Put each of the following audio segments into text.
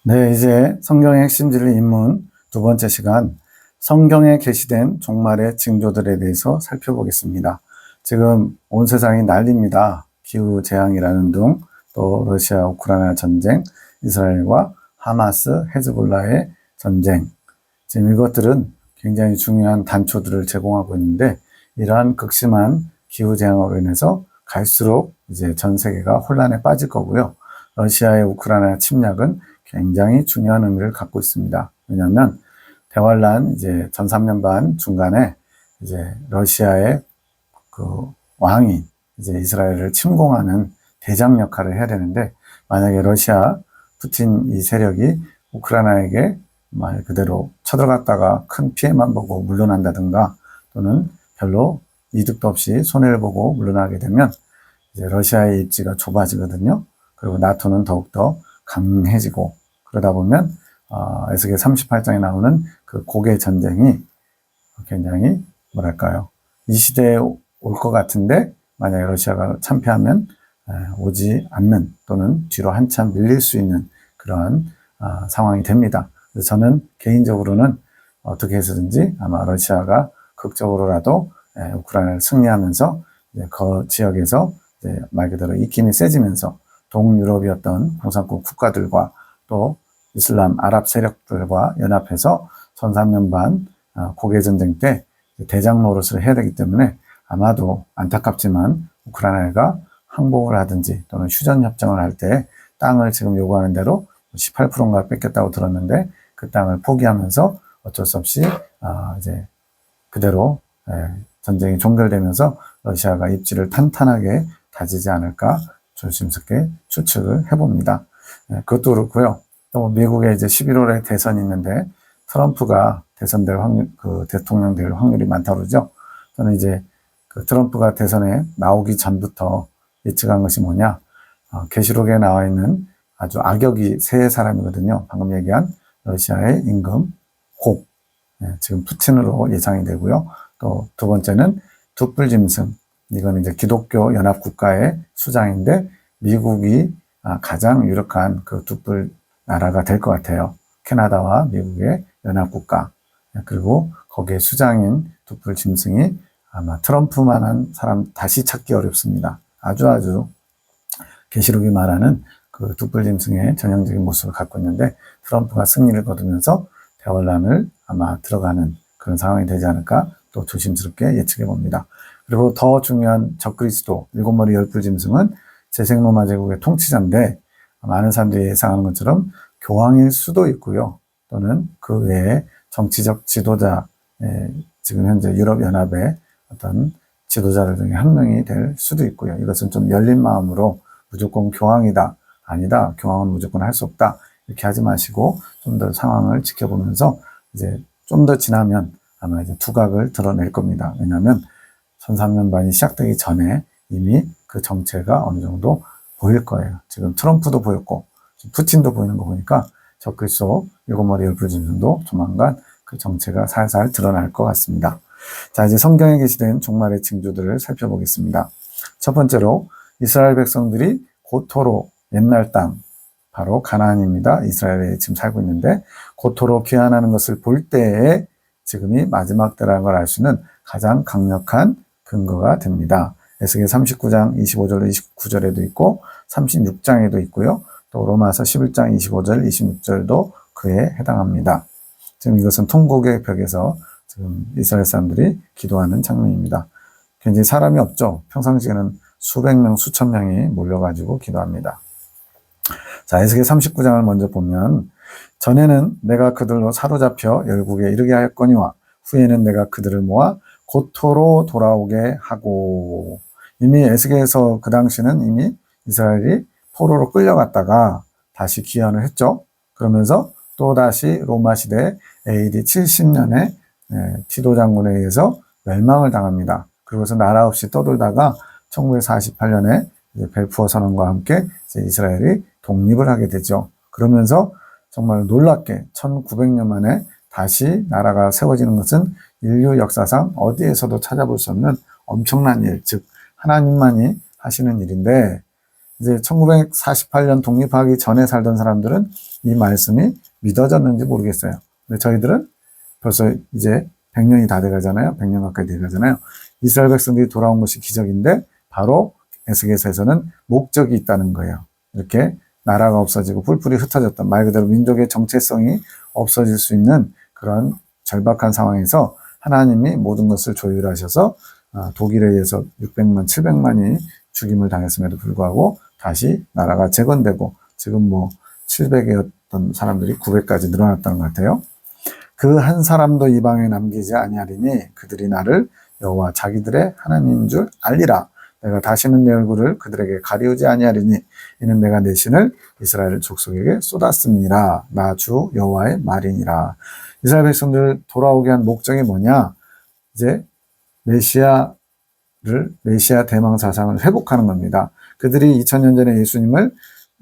네, 이제 성경의 핵심 진리 입문 두 번째 시간, 성경에 게시된 종말의 징조들에 대해서 살펴보겠습니다. 지금 온 세상이 난립니다. 기후재앙이라는 등, 또 러시아 우크라이나 전쟁, 이스라엘과 하마스, 헤즈볼라의 전쟁. 지금 이것들은 굉장히 중요한 단초들을 제공하고 있는데, 이러한 극심한 기후재앙으로 인해서 갈수록 이제 전 세계가 혼란에 빠질 거고요. 러시아의 우크라이나 침략은 굉장히 중요한 의미를 갖고 있습니다. 왜냐하면 대환란 이제 전 3년 반 중간에 이제 러시아의 그 왕이 이제 이스라엘을 침공하는 대장 역할을 해야 되는데, 만약에 러시아 푸틴 이 세력이 우크라이나에게 말 그대로 쳐들어갔다가 큰 피해만 보고 물러난다든가, 또는 별로 이득도 없이 손해를 보고 물러나게 되면 이제 러시아의 입지가 좁아지거든요. 그리고 나토는 더욱더 강해지고, 그러다 보면 에스겔 38장에 나오는 그 고개 전쟁이 굉장히 뭐랄까요, 이 시대에 올 것 같은데, 만약에 러시아가 참패하면 오지 않는, 또는 뒤로 한참 밀릴 수 있는 그런 상황이 됩니다. 그래서 저는 개인적으로는 어떻게 해서든지 아마 러시아가 극적으로라도 우크라이나를 승리하면서 그 지역에서 말 그대로 입김이 세지면서 동유럽이었던 공산국 국가들과 또 이슬람 아랍 세력들과 연합해서 1300년 반 고개전쟁 때 대장 노릇을 해야 되기 때문에, 아마도 안타깝지만 우크라이나가 항복을 하든지 또는 휴전협정을 할 때 땅을 지금 요구하는 대로 18%인가 뺏겼다고 들었는데, 그 땅을 포기하면서 어쩔 수 없이 이제 그대로 전쟁이 종결되면서 러시아가 입지를 탄탄하게 다지지 않을까 조심스럽게 추측을 해봅니다. 그것도 그렇고요. 또 미국에 이제 11월에 대선이 있는데 트럼프가 대선될 대통령 될 확률이 많다고 그러죠. 저는 이제 그 트럼프가 대선에 나오기 전부터 예측한 것이 뭐냐, 계시록에 나와 있는 아주 악역이 세 사람이거든요. 방금 얘기한 러시아의 임금 곱, 지금 푸틴으로 예상이 되고요. 또 두 번째는 둑불짐승, 이건 이제 기독교 연합국가의 수장인데 미국이 가장 유력한 그 둑불 나라가 될 것 같아요. 캐나다와 미국의 연합국가. 그리고 거기에 수장인 둑불짐승이 아마 트럼프만한 사람 다시 찾기 어렵습니다. 아주 계시록이 말하는 그 둑불짐승의 전형적인 모습을 갖고 있는데, 트럼프가 승리를 거두면서 대환란을 아마 들어가는 그런 상황이 되지 않을까 또 조심스럽게 예측해 봅니다. 그리고 더 중요한 적그리스도 일곱머리 열불짐승은 재생로마 제국의 통치자인데, 많은 사람들이 예상하는 것처럼 교황일 수도 있고요. 또는 그 외에 정치적 지도자, 지금 현재 유럽연합의 어떤 지도자들 중에 한 명이 될 수도 있고요. 이것은 좀 열린 마음으로 무조건 교황이다, 아니다, 교황은 무조건 할 수 없다, 이렇게 하지 마시고 좀 더 상황을 지켜보면서 이제 좀 더 지나면 아마 이제 두각을 드러낼 겁니다. 왜냐하면 1300년 반이 시작되기 전에 이미 그 정체가 어느 정도 보일 거예요. 지금 트럼프도 보였고 푸틴도 보이는 거 보니까 적그리스도 일곱머리 열불짐승도 조만간 그 정체가 살살 드러날 것 같습니다. 자, 이제 성경에 게시된 종말의 징조들을 살펴보겠습니다. 첫 번째로 이스라엘 백성들이 고토로 옛날 땅, 바로 가나안입니다. 이스라엘에 지금 살고 있는데 고토로 귀환하는 것을 볼 때에 지금이 마지막 때라는 걸 알 수 있는 가장 강력한 근거가 됩니다. 에스겔 39장 25절 29절에도 있고 36장에도 있고요. 또 로마서 11장 25절 26절도 그에 해당합니다. 지금 이것은 통곡의 벽에서 지금 이스라엘 사람들이 기도하는 장면입니다. 굉장히 사람이 없죠. 평상시에는 수백 명, 수천 명이 몰려가지고 기도합니다. 자, 에스겔 39장을 먼저 보면, 전에는 내가 그들로 사로잡혀 열국에 이르게 하였거니와 후에는 내가 그들을 모아 고토로 돌아오게 하고. 이미 에스겔에서 그 당시는 이미 이스라엘이 포로로 끌려갔다가 다시 귀환을 했죠. 그러면서 또 다시 로마 시대 AD 70년에 티도 장군에 의해서 멸망을 당합니다. 그리고서 나라 없이 떠돌다가 1948년에 벨푸어 선언과 함께 이스라엘이 독립을 하게 되죠. 그러면서 정말 놀랍게 1900년 만에 다시 나라가 세워지는 것은 인류 역사상 어디에서도 찾아볼 수 없는 엄청난 일, 즉 하나님만이 하시는 일인데, 이제 1948년 독립하기 전에 살던 사람들은 이 말씀이 믿어졌는지 모르겠어요. 근데 저희들은 벌써 이제 100년이 다 돼가잖아요. 100년 가까이 돼가잖아요. 이스라엘 백성들이 돌아온 것이 기적인데 바로 에스겔서에서는 목적이 있다는 거예요. 이렇게 나라가 없어지고 뿔뿔이 흩어졌던, 말 그대로 민족의 정체성이 없어질 수 있는 그런 절박한 상황에서 하나님이 모든 것을 조율하셔서 독일에 의해서 600만, 700만이 죽임을 당했음에도 불구하고 다시 나라가 재건되고 지금 뭐 700이었던 사람들이 900까지 늘어났다는 것 같아요. 그 한 사람도 이방에 남기지 아니하리니 그들이 나를 여호와 자기들의 하나님인 줄 알리라. 내가 다시는 내 얼굴을 그들에게 가리우지 아니하리니 이는 내가 내 신을 이스라엘 족속에게 쏟았음이라. 나 주 여호와의 말이니라. 이스라엘 백성들 돌아오게 한 목적이 뭐냐? 이제 메시아 대망 사상을 회복하는 겁니다. 그들이 2000년 전에 예수님을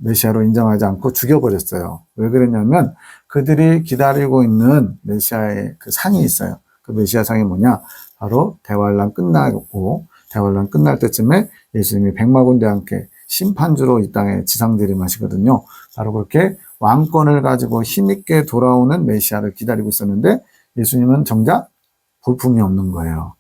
메시아로 인정하지 않고 죽여버렸어요. 왜 그랬냐면 그들이 기다리고 있는 메시아의 그 상이 있어요. 그 메시아 상이 뭐냐? 바로 대환란 끝나고 대환란 끝날 때쯤에 예수님이 백마군대와 함께 심판주로 이 땅에 지상들임하시거든요. 바로 그렇게 왕권을 가지고 힘있게 돌아오는 메시아를 기다리고 있었는데 예수님은 정작 볼품이 없는 거예요.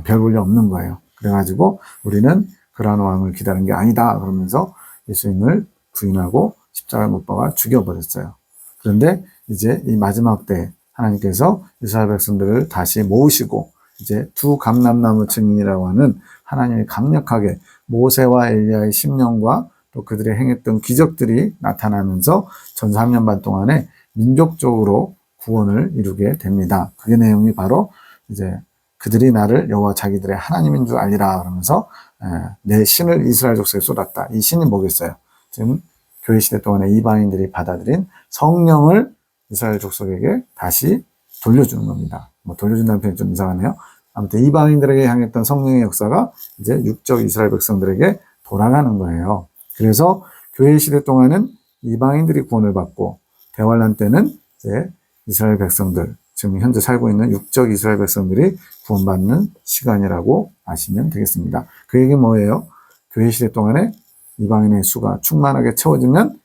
별 볼일 없는 거예요. 그래가지고 우리는 그러한 왕을 기다리는 게 아니다 그러면서 예수님을 부인하고 십자가에 못 박아 죽여버렸어요. 그런데 이제 이 마지막 때 하나님께서 이스라엘 백성들을 다시 모으시고 이제 두 감람나무 증인이라고 하는 하나님이 강력하게 모세와 엘리야의 심령과 또 그들이 행했던 기적들이 나타나면서 전 3년 반 동안에 민족적으로 구원을 이루게 됩니다. 그게 내용이 바로 이제 그들이 나를 여호와 자기들의 하나님인 줄 알리라 그러면서 내 신을 이스라엘 족속에 쏟았다. 이 신이 뭐겠어요? 지금 교회 시대 동안에 이방인들이 받아들인 성령을 이스라엘 족속에게 다시 돌려주는 겁니다. 뭐 돌려준다는 표현이 좀 이상하네요. 아무튼 이방인들에게 향했던 성령의 역사가 이제 육적 이스라엘 백성들에게 돌아가는 거예요. 그래서 교회 시대 동안은 이방인들이 구원을 받고 대환란 때는 이제 이스라엘 백성들, 지금 현재 살고 있는 육적 이스라엘 백성들이 구원받는 시간이라고 아시면 되겠습니다. 그 얘기 뭐예요? 교회 시대 동안에 이방인의 수가 충만하게 채워지면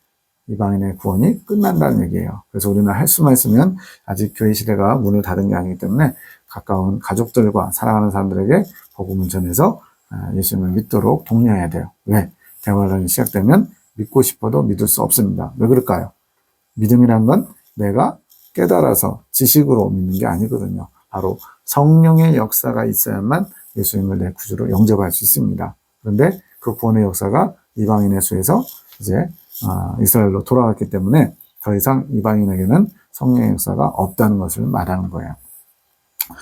이방인의 구원이 끝난다는 얘기예요. 그래서 우리는 할 수만 있으면 아직 교회 시대가 문을 닫은 게 아니기 때문에 가까운 가족들과 사랑하는 사람들에게 복음을 전해서 예수님을 믿도록 독려해야 돼요. 왜? 대환란이 시작되면 믿고 싶어도 믿을 수 없습니다. 왜 그럴까요? 믿음이란 건 내가 깨달아서 지식으로 믿는 게 아니거든요. 바로 성령의 역사가 있어야만 예수님을 내 구주로 영접할 수 있습니다. 그런데 그 구원의 역사가 이방인의 수에서 이제 이스라엘로 돌아갔기 때문에 더 이상 이방인에게는 성령의 역사가 없다는 것을 말하는 거예요.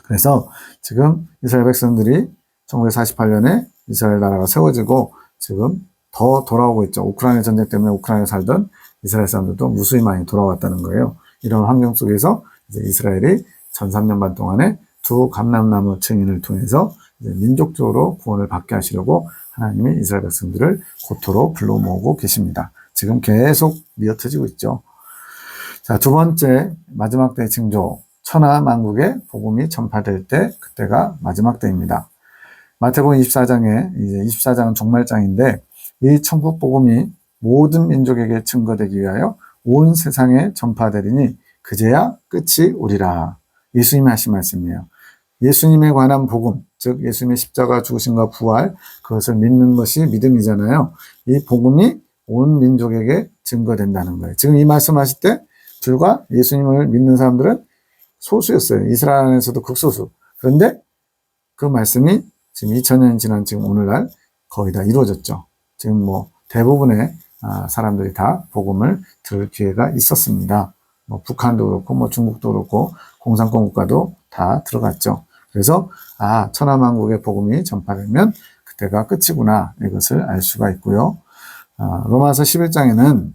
그래서 지금 이스라엘 백성들이 1948년에 이스라엘 나라가 세워지고 지금 더 돌아오고 있죠. 우크라이나 전쟁 때문에 우크라이나에 살던 이스라엘 사람들도 무수히 많이 돌아왔다는 거예요. 이런 환경 속에서 이제 이스라엘이 전 3년 반 동안에 두 감람나무 증인을 통해서 이제 민족적으로 구원을 받게 하시려고 하나님이 이스라엘 백성들을 고토로 불러 모으고 계십니다. 지금 계속 미어터지고 있죠. 자, 두 번째 마지막 때의 징조, 천하 만국에 복음이 전파될 때 그때가 마지막 때입니다. 마태복음 24장에 이제 24장은 종말장인데 이 천국 복음이 모든 민족에게 증거되기 위하여 온 세상에 전파되리니 그제야 끝이 오리라. 예수님이 하신 말씀이에요. 예수님에 관한 복음, 즉 예수님의 십자가 죽으심과 부활, 그것을 믿는 것이 믿음이잖아요. 이 복음이 온 민족에게 증거된다는 거예요. 지금 이 말씀하실 때 불과 예수님을 믿는 사람들은 소수였어요. 이스라엘 안에서도 극소수. 그런데 그 말씀이 지금 2000년 지난 지금 오늘날 거의 다 이루어졌죠. 지금 뭐 대부분의 사람들이 다 복음을 들을 기회가 있었습니다. 뭐 북한도 그렇고 뭐 중국도 그렇고 공산권 국가도 다 들어갔죠. 그래서 천하만국의 복음이 전파되면 그때가 끝이구나 이것을 알 수가 있고요. 로마서 11장에는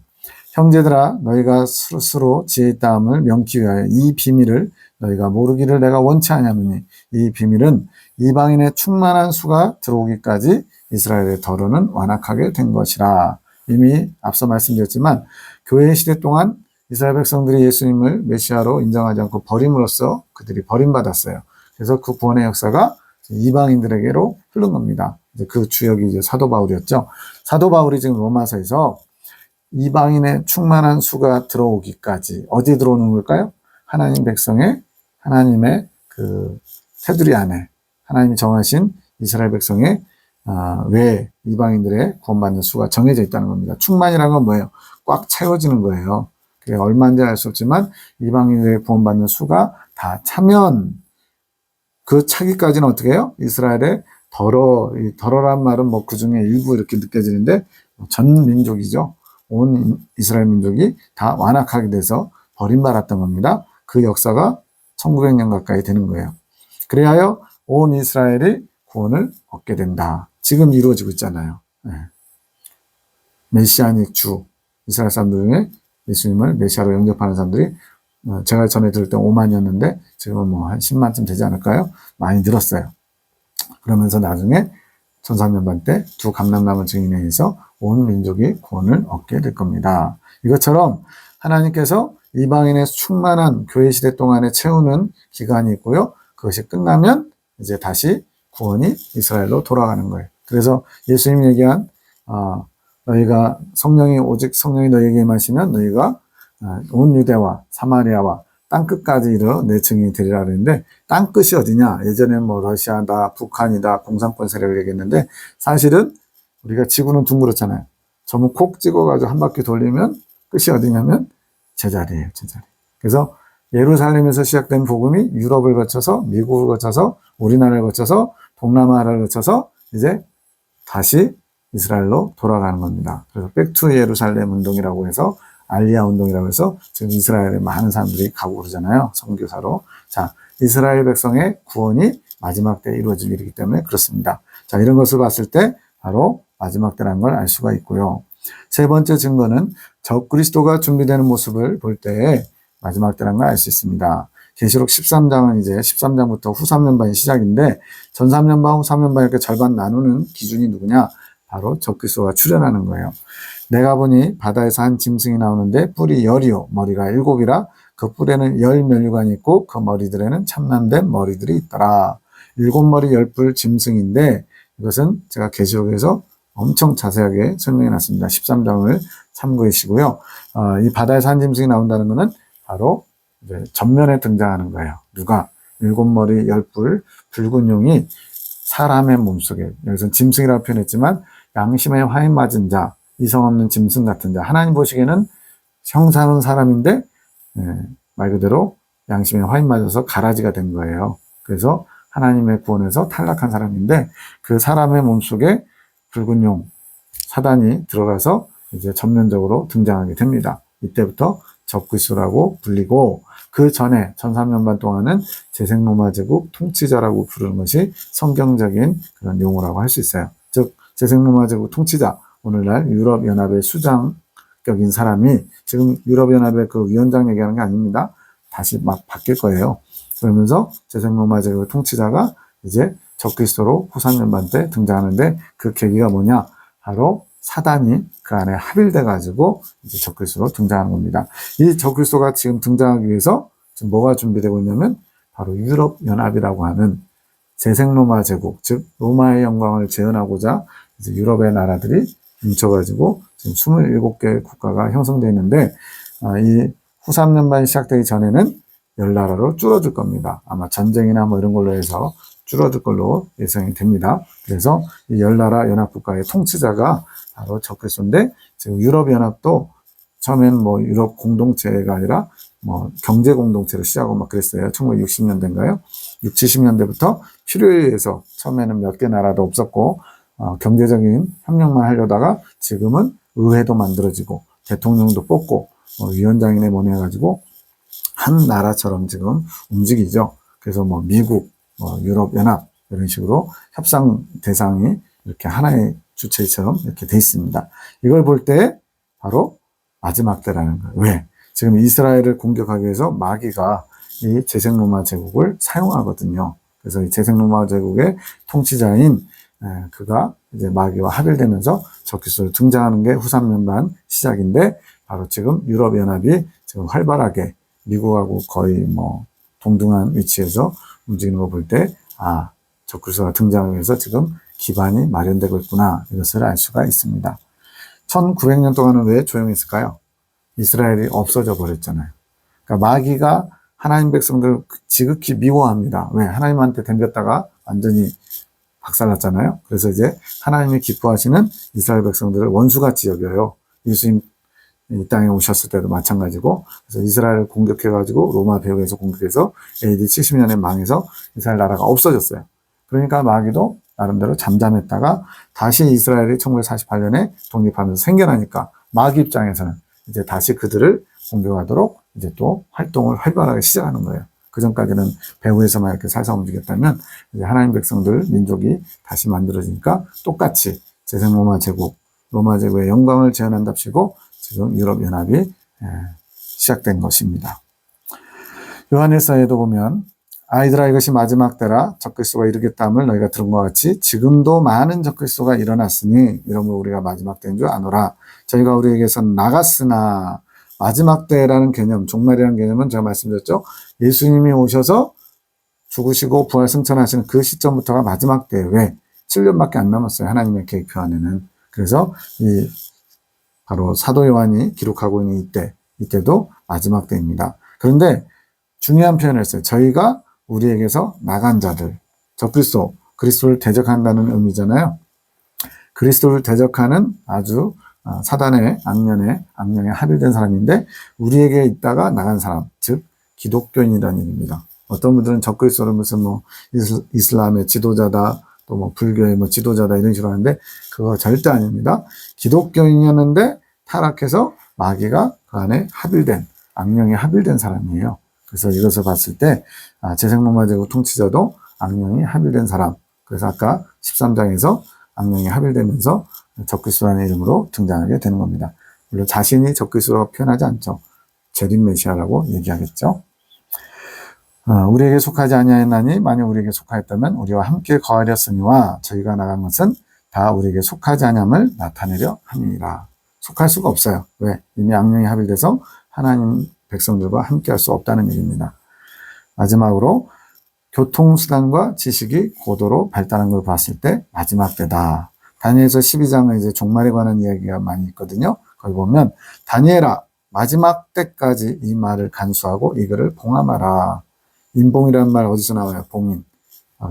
형제들아 너희가 스스로 지혜 있다함을 명기 위하여 이 비밀을 너희가 모르기를 내가 원치 아니하노니 이 비밀은 이방인의 충만한 수가 들어오기까지 이스라엘의 덫은 완악하게 된 것이라. 이미 앞서 말씀드렸지만 교회 시대 동안 이스라엘 백성들이 예수님을 메시아로 인정하지 않고 버림으로써 그들이 버림받았어요. 그래서 그 구원의 역사가 이방인들에게로 흐른 겁니다. 이제 그 주역이 이제 사도 바울이었죠. 사도 바울이 지금 로마서에서 이방인의 충만한 수가 들어오기까지 어디 들어오는 걸까요? 하나님 백성의 하나님의 그 테두리 안에 하나님이 정하신 이스라엘 백성의 외 이방인들의 구원받는 수가 정해져 있다는 겁니다. 충만이라는 건 뭐예요? 꽉 채워지는 거예요. 그게 얼마인지 알 수 없지만 이방인들의 구원받는 수가 다 차면 그 차기까지는 어떻게 해요? 이스라엘의 덜어란 말은 뭐 그 중에 일부 이렇게 느껴지는데 전 민족이죠. 온 이스라엘 민족이 다 완악하게 돼서 버림받았던 겁니다. 그 역사가 1900년 가까이 되는 거예요. 그리하여 온 이스라엘이 구원을 얻게 된다. 지금 이루어지고 있잖아요. 메시아닉 주, 이스라엘 사람들 중에 예수님을 메시아로 영접하는 사람들이 제가 전에 들을 때 5만이었는데 지금은 뭐 한 10만쯤 되지 않을까요? 많이 늘었어요. 그러면서 나중에 천삼년반 때 두 감람나무 증인에 의해서 온 민족이 구원을 얻게 될 겁니다. 이것처럼 하나님께서 이방인의 충만한 교회 시대 동안에 채우는 기간이 있고요. 그것이 끝나면 이제 다시 구원이 이스라엘로 돌아가는 거예요. 그래서 예수님 얘기한 너희가 오직 성령이 너희에게 임하시면 너희가 온 유대와 사마리아와 땅끝까지 이르러 내 증인이 되리라 그랬는데 땅끝이 어디냐? 예전에 뭐 러시아다, 북한이다, 공산권 세력을 얘기했는데 사실은 우리가 지구는 둥그렇잖아요. 점을 콕 찍어가지고 한 바퀴 돌리면 끝이 어디냐면 제자리예요, 제자리. 그래서 예루살렘에서 시작된 복음이 유럽을 거쳐서 미국을 거쳐서 우리나라를 거쳐서 동남아를 거쳐서 이제 다시 이스라엘로 돌아가는 겁니다. 그래서 백투 예루살렘 운동이라고 해서 알리아 운동이라고 해서 지금 이스라엘에 많은 사람들이 가고 그러잖아요. 선교사로. 자, 이스라엘 백성의 구원이 마지막 때에 이루어질 일이기 때문에 그렇습니다. 자, 이런 것을 봤을 때 바로 마지막 때라는 걸 알 수가 있고요. 세 번째 증거는 적그리스도가 준비되는 모습을 볼 때에 마지막 때라는 걸 알 수 있습니다. 계시록 13장은 이제 13장부터 후 3년반이 시작인데 전 3년반, 후 3년반 이렇게 절반 나누는 기준이 누구냐? 바로 적그리스도가 출현하는 거예요. 내가 보니 바다에서 한 짐승이 나오는데 뿔이 10이요 머리가 7이라 그 뿔에는 10면류관이 있고 그 머리들에는 참남된 머리들이 있더라. 7머리 10뿔 짐승인데 이것은 제가 계시록에서 엄청 자세하게 설명해 놨습니다. 13장을 참고하시고요. 이 바다에서 한 짐승이 나온다는 것은 바로 이제 전면에 등장하는 거예요. 누가? 7머리 10뿔 붉은 용이 사람의 몸속에, 여기서는 짐승이라고 표현했지만 양심에 화인 맞은 자, 이성 없는 짐승 같은 자, 하나님 보시기에는 형상은 사람인데 말 그대로 양심에 화인 맞아서 가라지가 된 거예요. 그래서 하나님의 구원에서 탈락한 사람인데 그 사람의 몸속에 붉은 용, 사단이 들어가서 이제 전면적으로 등장하게 됩니다. 이때부터 적그리스도라고 불리고 그 전에 1300년 동안은 제생로마 제국 통치자라고 부르는 것이 성경적인 그런 용어라고 할 수 있어요. 즉 제생로마 제국 통치자, 오늘날 유럽연합의 수장격인 사람이 지금 유럽연합의 그 위원장 얘기하는 게 아닙니다. 다시 막 바뀔 거예요. 그러면서 제생로마 제국 통치자가 이제 적그리스도로 후 3년반 때 등장하는데 그 계기가 뭐냐? 바로 사단이 그 안에 합일돼 가지고 이제 적그리스도로 등장하는 겁니다. 이 적그리스도가 지금 등장하기 위해서 지금 뭐가 준비되고 있냐면 바로 유럽연합이라고 하는 제생로마 제국, 즉 로마의 영광을 재현하고자 이제 유럽의 나라들이 뭉쳐가지고 지금 27개 국가가 형성되어 있는데 이 후 3년반이 시작되기 전에는 10나라로 줄어들 겁니다. 아마 전쟁이나 뭐 이런 걸로 해서 줄어들 걸로 예상이 됩니다. 그래서 이 10나라 연합국가의 통치자가 바로 적그리스도인데 지금 유럽연합도 처음엔 뭐 유럽 공동체가 아니라 뭐 경제 공동체로 시작하고 막 그랬어요. 1960년대인가요? 60, 70년대부터 필요에 의해서 처음에는 몇 개 나라도 없었고 경제적인 협력만 하려다가 지금은 의회도 만들어지고 대통령도 뽑고 위원장이네 뭐네 해가지고 한 나라처럼 지금 움직이죠. 그래서 뭐 미국, 유럽연합 이런 식으로 협상 대상이 이렇게 하나의 주체처럼 이렇게 돼 있습니다. 이걸 볼 때 바로 마지막 때라는 거예요. 왜? 지금 이스라엘을 공격하기 위해서 마귀가 이 제생로마 제국을 사용하거든요. 그래서 이 제생로마 제국의 통치자인 그가 이제 마귀와 합일되면서 적그리스도로 등장하는 게 후 3년반 시작인데 바로 지금 유럽연합이 지금 활발하게 미국하고 거의 뭐 동등한 위치에서 움직이는 거 볼 때 적그리스도가 등장하기 위해서 지금 기반이 마련되고 있구나. 이것을 알 수가 있습니다. 1900년 동안은 왜 조용했을까요? 이스라엘이 없어져 버렸잖아요. 그러니까 마귀가 하나님 백성들 지극히 미워합니다. 왜? 하나님한테 덤볐다가 완전히 박살났잖아요. 그래서 이제 하나님이 기뻐하시는 이스라엘 백성들을 원수같이 여겨요. 예수님 이 땅에 오셨을 때도 마찬가지고, 그래서 이스라엘을 공격해가지고 로마 배후에서 공격해서 AD 70년에 망해서 이스라엘 나라가 없어졌어요. 그러니까 마귀도 나름대로 잠잠했다가 다시 이스라엘이 1948년에 독립하면서 생겨나니까 마귀 입장에서는 이제 다시 그들을 공격하도록 이제 또 활동을 활발하게 시작하는 거예요. 그 전까지는 배후에서만 이렇게 살살 움직였다면 이제 하나님 백성들 민족이 다시 만들어지니까 똑같이 재생 로마 제국, 로마 제국의 영광을 재현한답시고 지금 유럽연합이 시작된 것입니다. 요한일서에도 보면 아이들아 이것이 마지막 때라 적그리스도가 이르겠다함을 너희가 들은 것 같이 지금도 많은 적그리스도가 일어났으니 이러므로 우리가 마지막 때인 줄 아노라. 저희가 우리에게서 나갔으나 마지막 때라는 개념, 종말이라는 개념은 제가 말씀드렸죠. 예수님이 오셔서 죽으시고 부활 승천하시는 그 시점부터가 마지막 때에 왜 7년밖에 안 남았어요. 하나님의 계획표 안에는. 그래서 이 바로 사도 요한이 기록하고 있는 이때도 마지막 때입니다. 그런데 중요한 표현을 했어요. 저희가 우리에게서 나간 자들, 적그리스도, 그리스도를 대적한다는 의미잖아요. 그리스도를 대적하는 아주 사단의 악령에 합일된 사람인데 우리에게 있다가 나간 사람, 즉 기독교인이라는 얘기입니다. 어떤 분들은 적그리스도를 무슨 이슬람의 지도자다, 또 불교의 지도자다 이런 식으로 하는데 그거 절대 아닙니다. 기독교인이었는데 타락해서 마귀가 그 안에 합일된, 악령에 합일된 사람이에요. 그래서 이것을 봤을 때 재생로마 제국 통치자도 악령이 합일된 사람. 그래서 아까 13장에서 악령이 합일되면서 적그리스도라는 이름으로 등장하게 되는 겁니다. 물론 자신이 적그리스도라고 표현하지 않죠. 재림 메시아라고 얘기하겠죠. 우리에게 속하지 아니하였나니 만약 우리에게 속하였다면 우리와 함께 거하렸으니와 저희가 나간 것은 다 우리에게 속하지 아니함을 나타내려 함이니라. 속할 수가 없어요. 왜? 이미 악령이 합일돼서 하나님 백성들과 함께 할 수 없다는 얘기입니다. 마지막으로 교통수단과 지식이 고도로 발달한 걸 봤을 때 마지막 때다. 다니엘서 12장은 이제 종말에 관한 이야기가 많이 있거든요. 거기 보면 다니엘아 마지막 때까지 이 말을 간수하고 이거를 봉함하라. 인봉이라는 말 어디서 나와요? 봉인.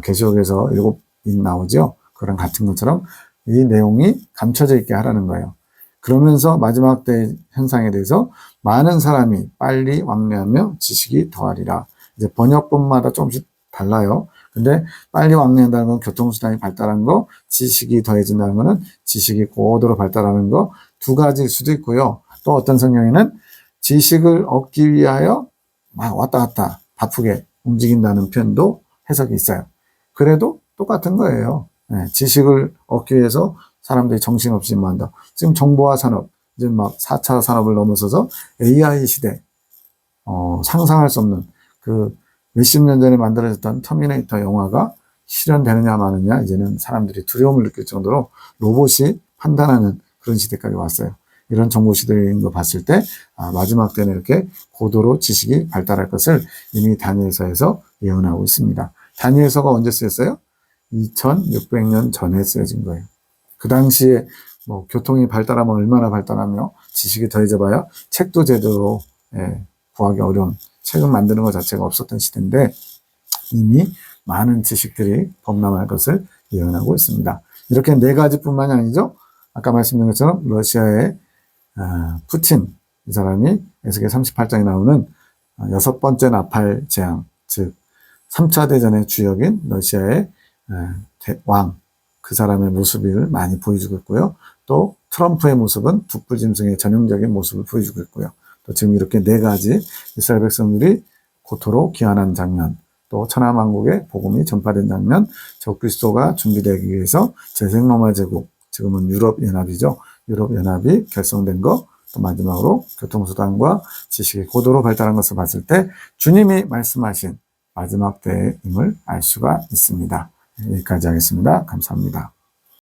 계시록에서 7인 나오죠. 그런 같은 것처럼 이 내용이 감춰져 있게 하라는 거예요. 그러면서 마지막 때 현상에 대해서 많은 사람이 빨리 왕래하며 지식이 더하리라. 이제 번역본마다 조금씩 달라요. 근데 빨리 왕래한다는 건 교통수단이 발달한 거, 지식이 더해진다는 거는 지식이 고도로 발달하는 거 두 가지일 수도 있고요. 또 어떤 성경에는 지식을 얻기 위하여 막 왔다 갔다 바쁘게 움직인다는 표현도 해석이 있어요. 그래도 똑같은 거예요. 지식을 얻기 위해서 사람들이 정신없이 한다. 지금 정보화 산업, 이제 막 4차 산업을 넘어서서 AI 시대, 상상할 수 없는 그 몇십 년 전에 만들어졌던 터미네이터 영화가 실현되느냐 마느냐 이제는 사람들이 두려움을 느낄 정도로 로봇이 판단하는 그런 시대까지 왔어요. 이런 정보 시대인 거 봤을 때 마지막 때는 이렇게 고도로 지식이 발달할 것을 이미 다니엘서에서 예언하고 있습니다. 다니엘서가 언제 쓰였어요? 2600년 전에 쓰여진 거예요. 그 당시에 교통이 발달하면 얼마나 발달하며 지식이 더해져봐야 책도 제대로 구하기 어려운 책을 만드는 것 자체가 없었던 시대인데 이미 많은 지식들이 범람할 것을 예언하고 있습니다. 이렇게 4가지뿐만이 아니죠. 아까 말씀드린 것처럼 러시아의 푸틴 이 사람이 에스겔 38장에 나오는 6번째 나팔 재앙, 즉 3차 대전의 주역인 러시아의 왕, 그 사람의 모습을 많이 보여주고 있고요. 또 트럼프의 모습은 북부짐승의 전형적인 모습을 보여주고 있고요. 또 지금 이렇게 4가지 이스라엘 백성들이 고토로 귀환한 장면, 또 천하만국에 복음이 전파된 장면, 적그리스도가 준비되기 위해서 재생로마 제국, 지금은 유럽연합이죠. 유럽연합이 결성된 거, 또 마지막으로 교통수단과 지식이 고도로 발달한 것을 봤을 때 주님이 말씀하신 마지막 때임을 알 수가 있습니다. 여기까지 하겠습니다. 감사합니다.